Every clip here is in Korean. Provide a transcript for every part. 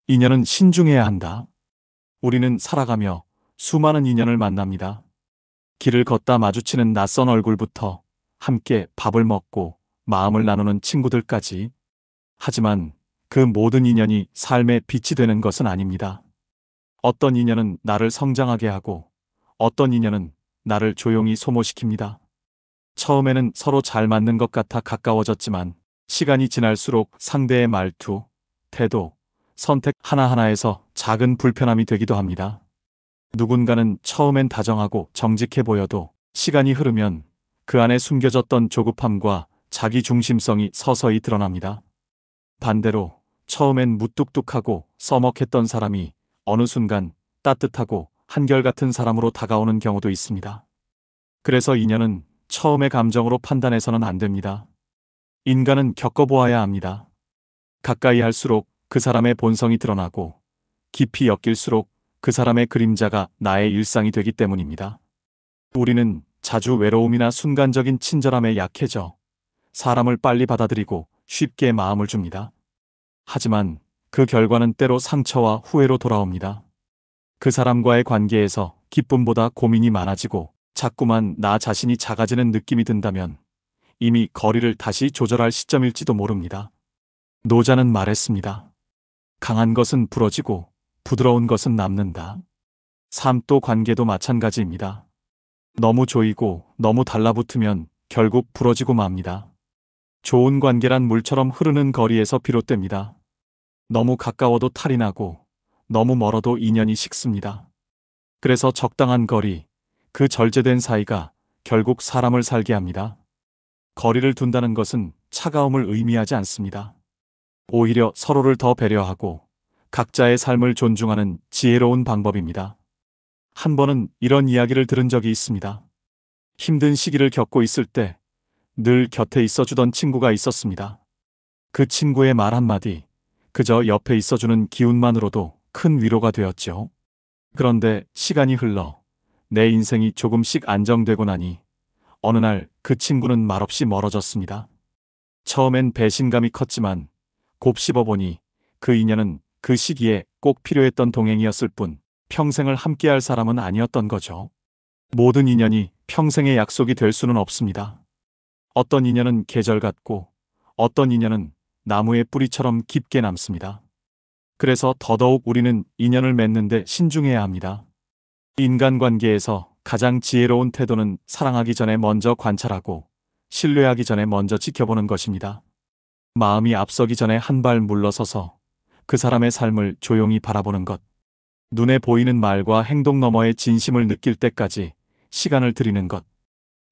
인연은 신중해야 한다. 우리는 살아가며 수많은 인연을 만납니다. 길을 걷다 마주치는 낯선 얼굴부터 함께 밥을 먹고 마음을 나누는 친구들까지. 하지만 그 모든 인연이 삶의 빛이 되는 것은 아닙니다. 어떤 인연은 나를 성장하게 하고 어떤 인연은 나를 조용히 소모시킵니다. 처음에는 서로 잘 맞는 것 같아 가까워졌지만 시간이 지날수록 상대의 말투, 태도, 선택 하나하나에서 작은 불편함이 되기도 합니다. 누군가는 처음엔 다정하고 정직해 보여도 시간이 흐르면 그 안에 숨겨졌던 조급함과 자기중심성이 서서히 드러납니다. 반대로 처음엔 무뚝뚝하고 서먹했던 사람이 어느 순간 따뜻하고 한결같은 사람으로 다가오는 경우도 있습니다. 그래서 인연은 처음의 감정으로 판단해서는 안 됩니다. 인간은 겪어보아야 합니다. 가까이 할수록 그 사람의 본성이 드러나고 깊이 엮일수록 그 사람의 그림자가 나의 일상이 되기 때문입니다. 우리는 자주 외로움이나 순간적인 친절함에 약해져 사람을 빨리 받아들이고 쉽게 마음을 줍니다. 하지만 그 결과는 때로 상처와 후회로 돌아옵니다. 그 사람과의 관계에서 기쁨보다 고민이 많아지고 자꾸만 나 자신이 작아지는 느낌이 든다면 이미 거리를 다시 조절할 시점일지도 모릅니다. 노자는 말했습니다. 강한 것은 부러지고 부드러운 것은 남는다. 삶도 관계도 마찬가지입니다. 너무 조이고 너무 달라붙으면 결국 부러지고 맙니다. 좋은 관계란 물처럼 흐르는 거리에서 비롯됩니다. 너무 가까워도 탈이 나고 너무 멀어도 인연이 식습니다. 그래서 적당한 거리, 그 절제된 사이가 결국 사람을 살게 합니다. 거리를 둔다는 것은 차가움을 의미하지 않습니다. 오히려 서로를 더 배려하고 각자의 삶을 존중하는 지혜로운 방법입니다. 한 번은 이런 이야기를 들은 적이 있습니다. 힘든 시기를 겪고 있을 때 늘 곁에 있어주던 친구가 있었습니다. 그 친구의 말 한마디, 그저 옆에 있어주는 기운만으로도 큰 위로가 되었죠. 그런데 시간이 흘러 내 인생이 조금씩 안정되고 나니 어느 날 그 친구는 말없이 멀어졌습니다. 처음엔 배신감이 컸지만 곱씹어보니 그 인연은 그 시기에 꼭 필요했던 동행이었을 뿐 평생을 함께할 사람은 아니었던 거죠. 모든 인연이 평생의 약속이 될 수는 없습니다. 어떤 인연은 계절 같고 어떤 인연은 나무의 뿌리처럼 깊게 남습니다. 그래서 더더욱 우리는 인연을 맺는데 신중해야 합니다. 인간관계에서 가장 지혜로운 태도는 사랑하기 전에 먼저 관찰하고 신뢰하기 전에 먼저 지켜보는 것입니다. 마음이 앞서기 전에 한 발 물러서서 그 사람의 삶을 조용히 바라보는 것. 눈에 보이는 말과 행동 너머의 진심을 느낄 때까지 시간을 들이는 것.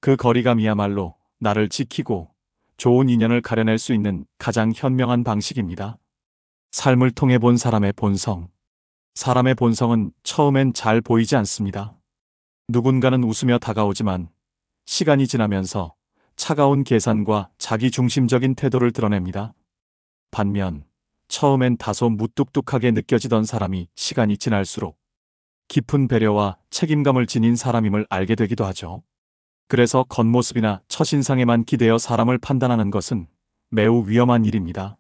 그 거리감이야말로 나를 지키고 좋은 인연을 가려낼 수 있는 가장 현명한 방식입니다. 삶을 통해 본 사람의 본성. 사람의 본성은 처음엔 잘 보이지 않습니다. 누군가는 웃으며 다가오지만 시간이 지나면서 차가운 계산과 자기중심적인 태도를 드러냅니다. 반면 처음엔 다소 무뚝뚝하게 느껴지던 사람이 시간이 지날수록 깊은 배려와 책임감을 지닌 사람임을 알게 되기도 하죠. 그래서 겉모습이나 첫인상에만 기대어 사람을 판단하는 것은 매우 위험한 일입니다.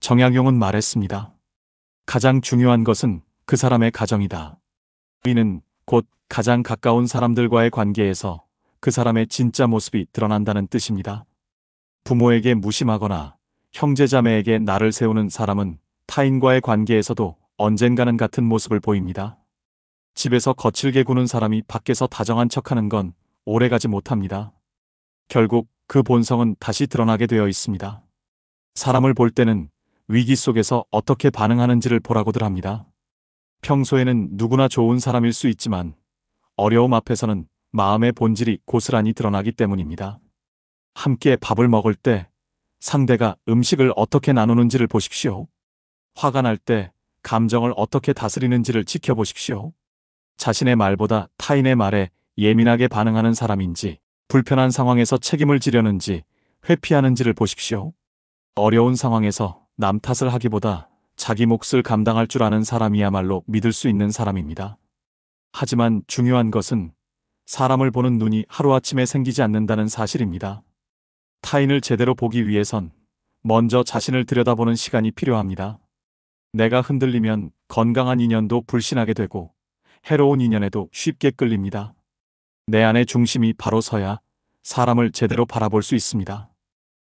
정약용은 말했습니다. 가장 중요한 것은 그 사람의 가정이다. 이는 곧 가장 가까운 사람들과의 관계에서 그 사람의 진짜 모습이 드러난다는 뜻입니다. 부모에게 무심하거나 형제자매에게 나를 세우는 사람은 타인과의 관계에서도 언젠가는 같은 모습을 보입니다. 집에서 거칠게 구는 사람이 밖에서 다정한 척하는 건 오래가지 못합니다. 결국 그 본성은 다시 드러나게 되어 있습니다. 사람을 볼 때는 위기 속에서 어떻게 반응하는지를 보라고들 합니다. 평소에는 누구나 좋은 사람일 수 있지만 어려움 앞에서는 마음의 본질이 고스란히 드러나기 때문입니다. 함께 밥을 먹을 때 상대가 음식을 어떻게 나누는지를 보십시오. 화가 날 때 감정을 어떻게 다스리는지를 지켜보십시오. 자신의 말보다 타인의 말에 예민하게 반응하는 사람인지, 불편한 상황에서 책임을 지려는지, 회피하는지를 보십시오. 어려운 상황에서 남 탓을 하기보다 자기 몫을 감당할 줄 아는 사람이야말로 믿을 수 있는 사람입니다. 하지만 중요한 것은 사람을 보는 눈이 하루아침에 생기지 않는다는 사실입니다. 타인을 제대로 보기 위해선 먼저 자신을 들여다보는 시간이 필요합니다. 내가 흔들리면 건강한 인연도 불신하게 되고 해로운 인연에도 쉽게 끌립니다. 내 안의 중심이 바로 서야 사람을 제대로 바라볼 수 있습니다.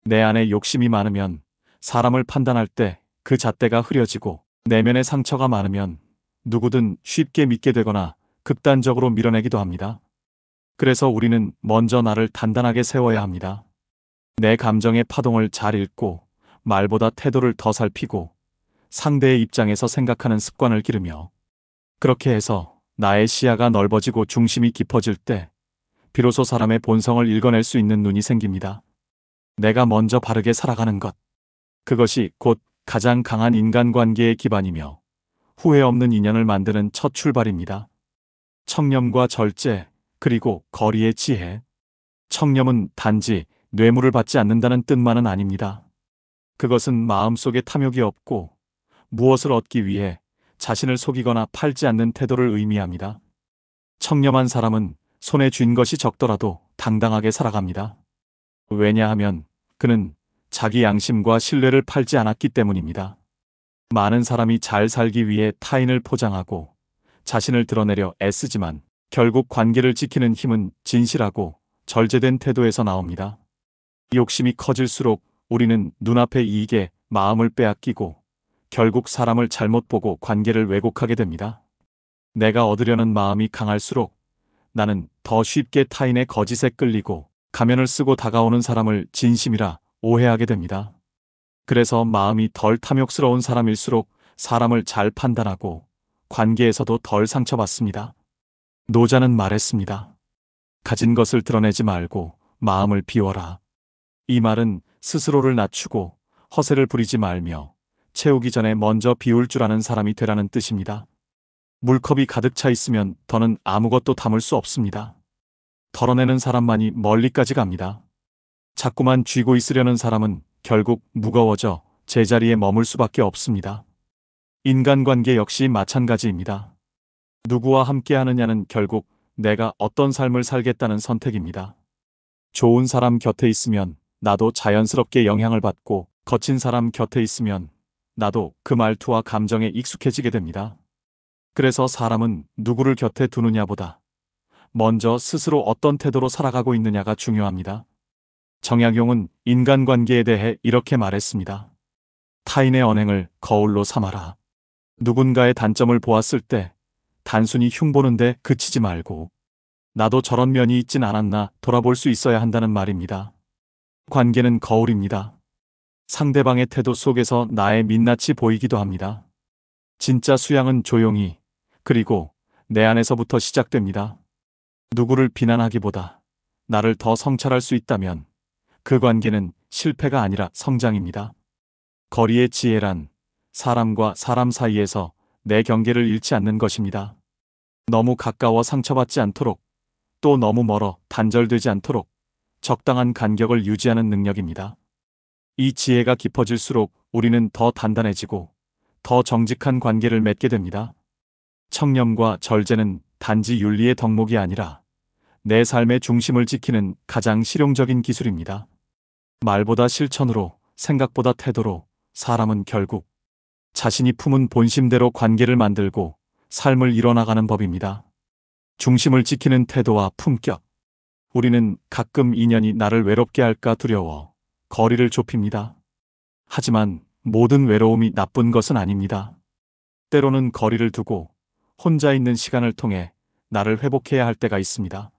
내 안에 욕심이 많으면 사람을 판단할 때 그 잣대가 흐려지고 내면의 상처가 많으면 누구든 쉽게 믿게 되거나 극단적으로 밀어내기도 합니다. 그래서 우리는 먼저 나를 단단하게 세워야 합니다. 내 감정의 파동을 잘 읽고 말보다 태도를 더 살피고 상대의 입장에서 생각하는 습관을 기르며 그렇게 해서 나의 시야가 넓어지고 중심이 깊어질 때 비로소 사람의 본성을 읽어낼 수 있는 눈이 생깁니다. 내가 먼저 바르게 살아가는 것. 그것이 곧 가장 강한 인간관계의 기반이며 후회 없는 인연을 만드는 첫 출발입니다. 청렴과 절제, 그리고 거리의 지혜. 청렴은 단지 뇌물을 받지 않는다는 뜻만은 아닙니다. 그것은 마음속에 탐욕이 없고 무엇을 얻기 위해 자신을 속이거나 팔지 않는 태도를 의미합니다. 청렴한 사람은 손에 쥔 것이 적더라도 당당하게 살아갑니다. 왜냐하면 그는 자기 양심과 신뢰를 팔지 않았기 때문입니다. 많은 사람이 잘 살기 위해 타인을 포장하고 자신을 드러내려 애쓰지만 결국 관계를 지키는 힘은 진실하고 절제된 태도에서 나옵니다. 욕심이 커질수록 우리는 눈앞의 이익에 마음을 빼앗기고 결국 사람을 잘못 보고 관계를 왜곡하게 됩니다. 내가 얻으려는 마음이 강할수록 나는 더 쉽게 타인의 거짓에 끌리고 가면을 쓰고 다가오는 사람을 진심이라 오해하게 됩니다. 그래서 마음이 덜 탐욕스러운 사람일수록 사람을 잘 판단하고 관계에서도 덜 상처받습니다. 노자는 말했습니다. 가진 것을 드러내지 말고 마음을 비워라. 이 말은 스스로를 낮추고 허세를 부리지 말며 채우기 전에 먼저 비울 줄 아는 사람이 되라는 뜻입니다. 물컵이 가득 차 있으면 더는 아무것도 담을 수 없습니다. 덜어내는 사람만이 멀리까지 갑니다. 자꾸만 쥐고 있으려는 사람은 결국 무거워져 제자리에 머물 수밖에 없습니다. 인간관계 역시 마찬가지입니다. 누구와 함께 하느냐는 결국 내가 어떤 삶을 살겠다는 선택입니다. 좋은 사람 곁에 있으면 나도 자연스럽게 영향을 받고 거친 사람 곁에 있으면 나도 그 말투와 감정에 익숙해지게 됩니다. 그래서 사람은 누구를 곁에 두느냐보다 먼저 스스로 어떤 태도로 살아가고 있느냐가 중요합니다. 정약용은 인간관계에 대해 이렇게 말했습니다. 타인의 언행을 거울로 삼아라. 누군가의 단점을 보았을 때 단순히 흉보는데 그치지 말고 나도 저런 면이 있진 않았나 돌아볼 수 있어야 한다는 말입니다. 관계는 거울입니다. 상대방의 태도 속에서 나의 민낯이 보이기도 합니다. 진짜 수양은 조용히 그리고 내 안에서부터 시작됩니다. 누구를 비난하기보다 나를 더 성찰할 수 있다면 그 관계는 실패가 아니라 성장입니다. 거리의 지혜란 사람과 사람 사이에서 내 경계를 잃지 않는 것입니다. 너무 가까워 상처받지 않도록 또 너무 멀어 단절되지 않도록 적당한 간격을 유지하는 능력입니다. 이 지혜가 깊어질수록 우리는 더 단단해지고 더 정직한 관계를 맺게 됩니다. 청렴과 절제는 단지 윤리의 덕목이 아니라 내 삶의 중심을 지키는 가장 실용적인 기술입니다. 말보다 실천으로, 생각보다 태도로 사람은 결국 자신이 품은 본심대로 관계를 만들고 삶을 이뤄나가는 법입니다. 중심을 지키는 태도와 품격. 우리는 가끔 인연이 나를 외롭게 할까 두려워 거리를 좁힙니다. 하지만 모든 외로움이 나쁜 것은 아닙니다. 때로는 거리를 두고 혼자 있는 시간을 통해 나를 회복해야 할 때가 있습니다.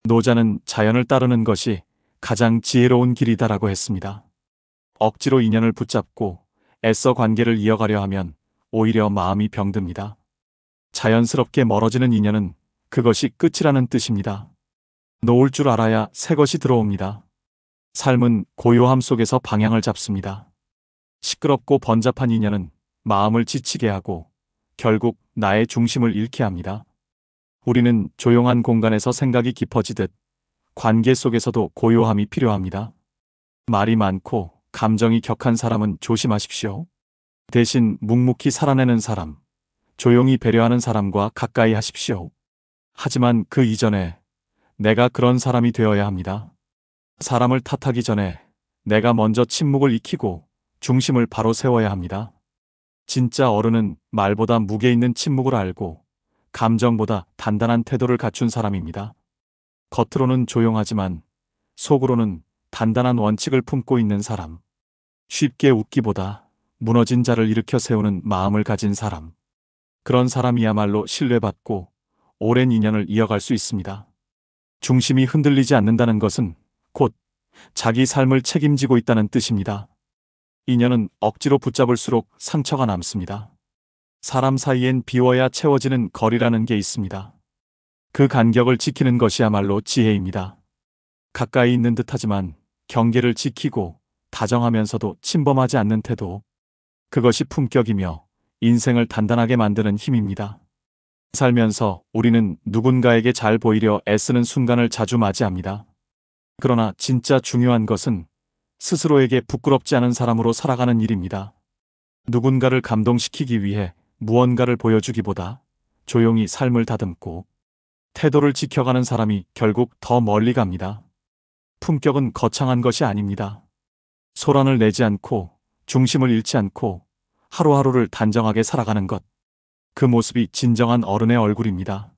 노자는 자연을 따르는 것이 가장 지혜로운 길이다라고 했습니다. 억지로 인연을 붙잡고 애써 관계를 이어가려 하면 오히려 마음이 병듭니다. 자연스럽게 멀어지는 인연은 그것이 끝이라는 뜻입니다. 놓을 줄 알아야 새 것이 들어옵니다. 삶은 고요함 속에서 방향을 잡습니다. 시끄럽고 번잡한 인연은 마음을 지치게 하고 결국 나의 중심을 잃게 합니다. 우리는 조용한 공간에서 생각이 깊어지듯 관계 속에서도 고요함이 필요합니다. 말이 많고 감정이 격한 사람은 조심하십시오. 대신 묵묵히 살아내는 사람, 조용히 배려하는 사람과 가까이 하십시오. 하지만 그 이전에 내가 그런 사람이 되어야 합니다. 사람을 탓하기 전에 내가 먼저 침묵을 익히고 중심을 바로 세워야 합니다. 진짜 어른은 말보다 무게 있는 침묵을 알고 감정보다 단단한 태도를 갖춘 사람입니다. 겉으로는 조용하지만 속으로는 단단한 원칙을 품고 있는 사람. 쉽게 웃기보다 무너진 자를 일으켜 세우는 마음을 가진 사람. 그런 사람이야말로 신뢰받고 오랜 인연을 이어갈 수 있습니다. 중심이 흔들리지 않는다는 것은 곧 자기 삶을 책임지고 있다는 뜻입니다. 인연은 억지로 붙잡을수록 상처가 남습니다. 사람 사이엔 비워야 채워지는 거리라는 게 있습니다. 그 간격을 지키는 것이야말로 지혜입니다. 가까이 있는 듯하지만 경계를 지키고 다정하면서도 침범하지 않는 태도. 그것이 품격이며 인생을 단단하게 만드는 힘입니다. 살면서 우리는 누군가에게 잘 보이려 애쓰는 순간을 자주 맞이합니다. 그러나 진짜 중요한 것은 스스로에게 부끄럽지 않은 사람으로 살아가는 일입니다. 누군가를 감동시키기 위해 무언가를 보여주기보다 조용히 삶을 다듬고 태도를 지켜가는 사람이 결국 더 멀리 갑니다. 품격은 거창한 것이 아닙니다. 소란을 내지 않고 중심을 잃지 않고 하루하루를 단정하게 살아가는 것. 그 모습이 진정한 어른의 얼굴입니다.